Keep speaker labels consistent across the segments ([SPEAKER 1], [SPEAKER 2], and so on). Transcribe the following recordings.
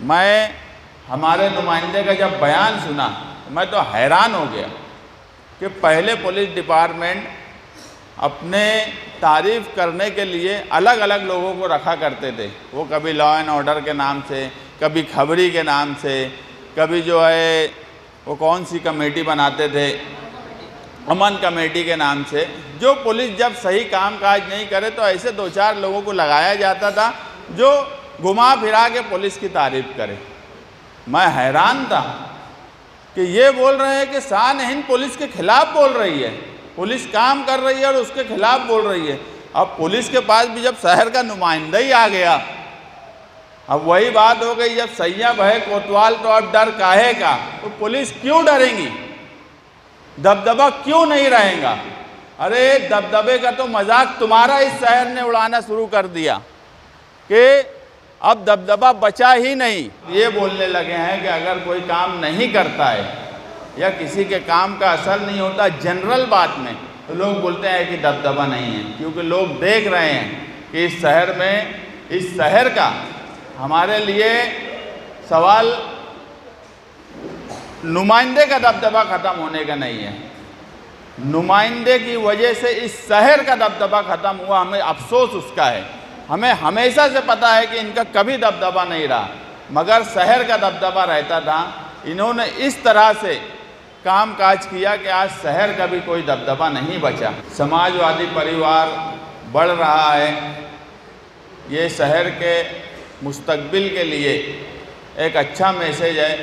[SPEAKER 1] मैं हमारे नुमाइंदे का जब बयान सुना मैं तो हैरान हो गया कि पहले पुलिस डिपार्टमेंट अपने तारीफ़ करने के लिए अलग अलग लोगों को रखा करते थे। वो कभी लॉ एंड ऑर्डर के नाम से, कभी खबरी के नाम से, कभी जो है वो कौन सी कमेटी बनाते थे, अमन कमेटी के नाम से। जो पुलिस जब सही काम काज नहीं करे तो ऐसे दो चार लोगों को लगाया जाता था जो घुमा फिरा के पुलिस की तारीफ़ करे। मैं हैरान था कि ये बोल रहे हैं कि शान हिंद पुलिस के खिलाफ बोल रही है, पुलिस काम कर रही है और उसके खिलाफ बोल रही है। अब पुलिस के पास भी जब शहर का नुमाइंदा ही आ गया, अब वही बात हो गई, जब सैय्यद है कोतवाल तो अब डर काहे का। तो पुलिस क्यों डरेंगी, दबदबा क्यों नहीं रहेगा। अरे दबदबे का तो मजाक तुम्हारा इस शहर ने उड़ाना शुरू कर दिया कि अब दबदबा बचा ही नहीं। ये बोलने लगे हैं कि अगर कोई काम नहीं करता है या किसी के काम का असर नहीं होता जनरल बात में, तो लोग बोलते हैं कि दबदबा नहीं है। क्योंकि लोग देख रहे हैं कि इस शहर में, इस शहर का हमारे लिए सवाल नुमाइंदे का दबदबा ख़त्म होने का नहीं है, नुमाइंदे की वजह से इस शहर का दबदबा ख़त्म हुआ। हमें अफसोस उसका है। हमें हमेशा से पता है कि इनका कभी दबदबा नहीं रहा, मगर शहर का दबदबा रहता था। इन्होंने इस तरह से काम काज किया कि आज शहर का भी कोई दबदबा नहीं बचा। समाजवादी परिवार बढ़ रहा है, ये शहर के मुस्तकबिल के लिए एक अच्छा मैसेज है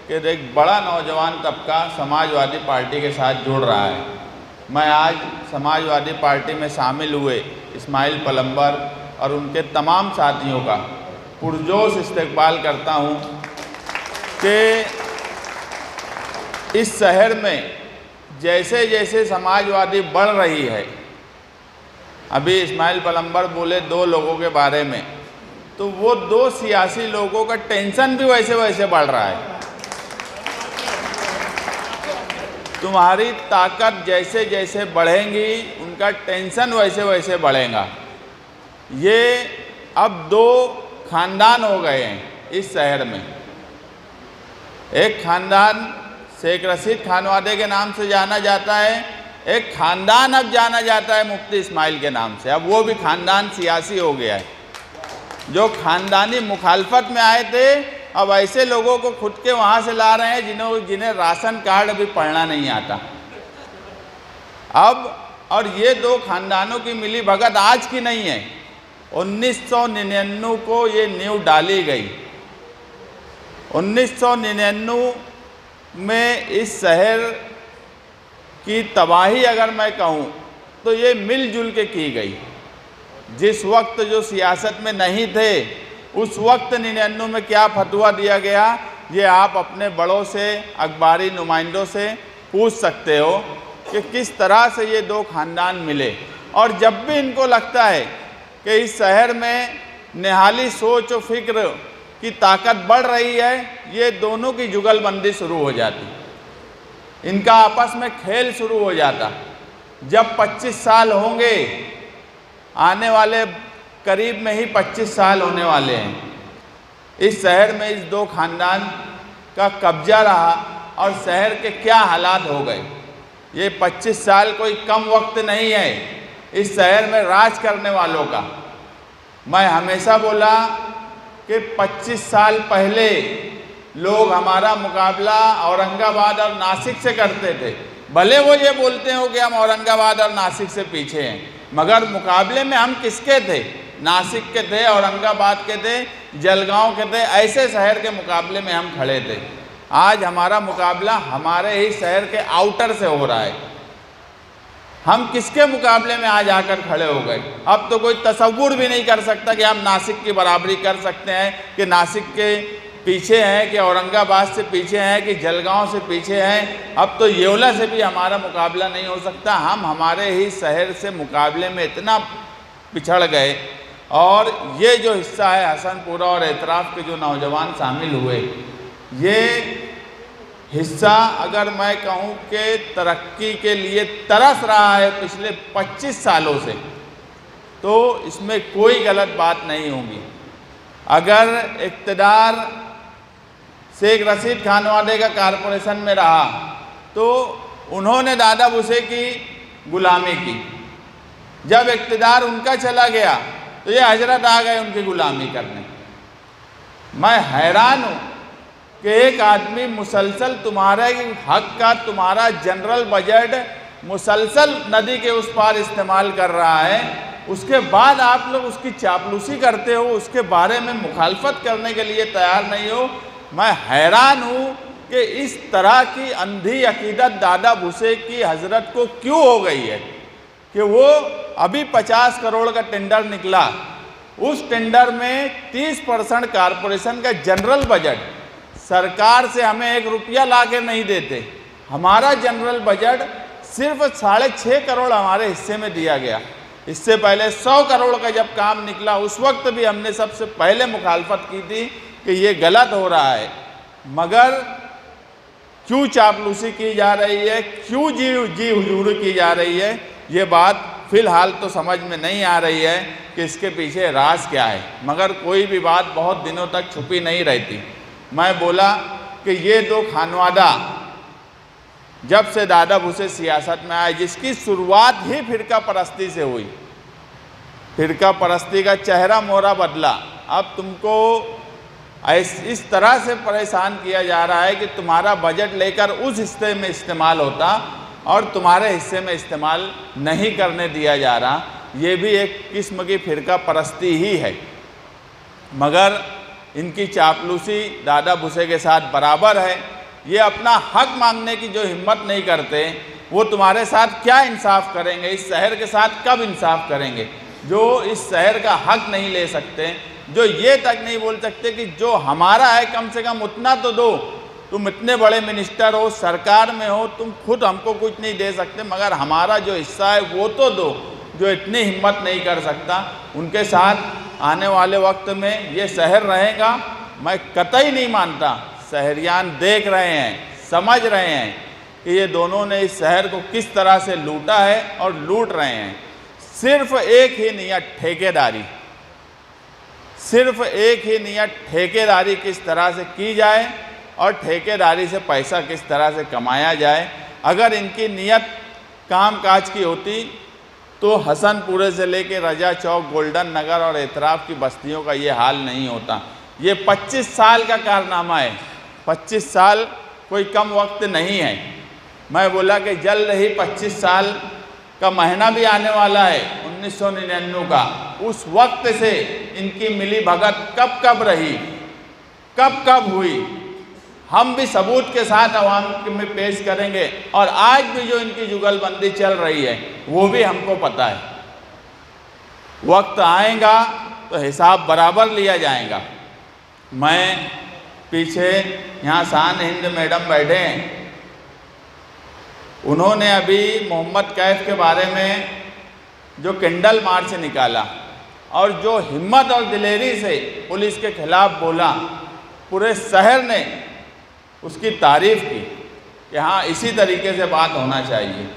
[SPEAKER 1] कि एक बड़ा नौजवान तबका समाजवादी पार्टी के साथ जुड़ रहा है। मैं आज समाजवादी पार्टी में शामिल हुए इस्माइल पलम्बर और उनके तमाम साथियों का पुरजोश इस्तकबाल करता हूं कि इस शहर में जैसे जैसे समाजवादी बढ़ रही है, अभी इस्माइल पलम्बर बोले 2 लोगों के बारे में, तो वो 2 सियासी लोगों का टेंशन भी वैसे वैसे बढ़ रहा है। तुम्हारी ताकत जैसे जैसे बढ़ेंगी उनका टेंशन वैसे वैसे बढ़ेगा। ये अब 2 खानदान हो गए हैं इस शहर में। एक खानदान शेख रशीद खानवादे के नाम से जाना जाता है, एक खानदान अब जाना जाता है मुफ्ती इस्माइल के नाम से। अब वो भी खानदान सियासी हो गया है। जो खानदानी मुखालफत में आए थे, अब ऐसे लोगों को खुद के वहाँ से ला रहे हैं जिन्हें राशन कार्ड अभी पढ़ना नहीं आता। अब और ये 2 खानदानों की मिली भगत आज की नहीं है, 1999 को ये नींव डाली गई। 1999 में इस शहर की तबाही अगर मैं कहूँ तो ये मिलजुल के की गई। जिस वक्त जो सियासत में नहीं थे, उस वक्त 99 में क्या फतवा दिया गया, ये आप अपने बड़ों से, अखबारी नुमाइंदों से पूछ सकते हो कि किस तरह से ये 2 खानदान मिले। और जब भी इनको लगता है कि इस शहर में निहाली सोच और फिक्र की ताकत बढ़ रही है, ये दोनों की जुगलबंदी शुरू हो जाती, इनका आपस में खेल शुरू हो जाता। जब 25 साल होंगे, आने वाले करीब में ही 25 साल होने वाले हैं, इस शहर में इस 2 खानदान का कब्जा रहा और शहर के क्या हालात हो गए। ये 25 साल कोई कम वक्त नहीं है इस शहर में राज करने वालों का। मैं हमेशा बोला कि 25 साल पहले लोग हमारा मुकाबला औरंगाबाद और नासिक से करते थे। भले वो ये बोलते हो कि हम औरंगाबाद और नासिक से पीछे हैं, मगर मुकाबले में हम किसके थे? नासिक के थे, औरंगाबाद के थे, जलगांव के थे। ऐसे शहर के मुकाबले में हम खड़े थे। आज हमारा मुकाबला हमारे ही शहर के आउटर से हो रहा है। हम किसके मुकाबले में आज आकर खड़े हो गए? अब तो कोई तसव्वुर भी नहीं कर सकता कि हम नासिक की बराबरी कर सकते हैं, कि नासिक के पीछे हैं, कि औरंगाबाद से पीछे हैं, कि जलगांव से पीछे हैं। अब तो येवला से भी हमारा मुकाबला नहीं हो सकता। हम हमारे ही शहर से मुकाबले में इतना पिछड़ गए। और ये जो हिस्सा है हसनपुरा और एतराफ़ के जो नौजवान शामिल हुए, ये हिस्सा अगर मैं कहूँ कि तरक्की के लिए तरस रहा है पिछले 25 सालों से, तो इसमें कोई गलत बात नहीं होगी। अगर इक़्तिदार शेख रशीद खानवादे का कारपोरेशन में रहा तो उन्होंने दादा भुसे की गुलामी की। जब इक़्तिदार उनका चला गया तो ये हजरत आ गए उनकी गुलामी करने। मैं हैरान हूँ कि एक आदमी मुसलसल तुम्हारे हक का तुम्हारा जनरल बजट मुसलसल नदी के उस पार इस्तेमाल कर रहा है, उसके बाद आप लोग उसकी चापलूसी करते हो, उसके बारे में मुखालफत करने के लिए तैयार नहीं हो। मैं हैरान हूँ कि इस तरह की अंधी अकीदत दादा भुसे की हजरत को क्यों हो गई है कि वो अभी 50 करोड़ का टेंडर निकला, उस टेंडर में 30% कारपोरेशन का जनरल बजट, सरकार से हमें 1 रुपया ला के नहीं देते, हमारा जनरल बजट सिर्फ 6.5 करोड़ हमारे हिस्से में दिया गया। इससे पहले 100 करोड़ का जब काम निकला उस वक्त भी हमने सबसे पहले मुखालफत की थी कि ये गलत हो रहा है। मगर क्यों चापलूसी की जा रही है, क्यों जी हुजूरी की जा रही है, ये बात फ़िलहाल तो समझ में नहीं आ रही है कि इसके पीछे राज क्या है। मगर कोई भी बात बहुत दिनों तक छुपी नहीं रहती। मैं बोला कि ये 2 खानवादा जब से दादा भुसे सियासत में आए, जिसकी शुरुआत ही फ़िरका परस्ती से हुई, फ़िरका परस्ती का चेहरा मोहरा बदला। अब तुमको इस तरह से परेशान किया जा रहा है कि तुम्हारा बजट लेकर उस हिस्से में इस्तेमाल होता और तुम्हारे हिस्से में इस्तेमाल नहीं करने दिया जा रहा। ये भी एक किस्म की फ़िरका परस्ती ही है। मगर इनकी चापलूसी दादा भुसे के साथ बराबर है। ये अपना हक मांगने की जो हिम्मत नहीं करते, वो तुम्हारे साथ क्या इंसाफ करेंगे, इस शहर के साथ कब इंसाफ करेंगे? जो इस शहर का हक नहीं ले सकते, जो ये तक नहीं बोल सकते कि जो हमारा है कम से कम उतना तो दो। तुम इतने बड़े मिनिस्टर हो, सरकार में हो, तुम खुद हमको कुछ नहीं दे सकते, मगर हमारा जो हिस्सा है वो तो दो। जो इतनी हिम्मत नहीं कर सकता, उनके साथ आने वाले वक्त में ये शहर रहेगा, मैं कतई नहीं मानता। शहरियान देख रहे हैं, समझ रहे हैं कि ये दोनों ने इस शहर को किस तरह से लूटा है और लूट रहे हैं। सिर्फ एक ही नियत, ठेकेदारी। सिर्फ एक ही नियत, ठेकेदारी किस तरह से की जाए और ठेकेदारी से पैसा किस तरह से कमाया जाए। अगर इनकी नियत कामकाज की होती तो हसनपुरे से लेके रजा चौक, गोल्डन नगर और एतराफ़ की बस्तियों का ये हाल नहीं होता। ये 25 साल का कारनामा है। 25 साल कोई कम वक्त नहीं है। मैं बोला कि जल्द ही 25 साल का महीना भी आने वाला है 1999 का। उस वक्त से इनकी मिली भगत कब कब रही, कब कब हुई, हम भी सबूत के साथ अवाम में पेश करेंगे। और आज भी जो इनकी जुगलबंदी चल रही है वो भी हमको पता है। वक्त आएगा तो हिसाब बराबर लिया जाएगा। मैं पीछे यहाँ शान हिंद मैडम बैठे हैं, उन्होंने अभी मोहम्मद कैफ के बारे में जो कैंडल मार्च निकाला और जो हिम्मत और दिलेरी से पुलिस के खिलाफ बोला, पूरे शहर ने उसकी तारीफ़ की कि हाँ, इसी तरीके से बात होना चाहिए।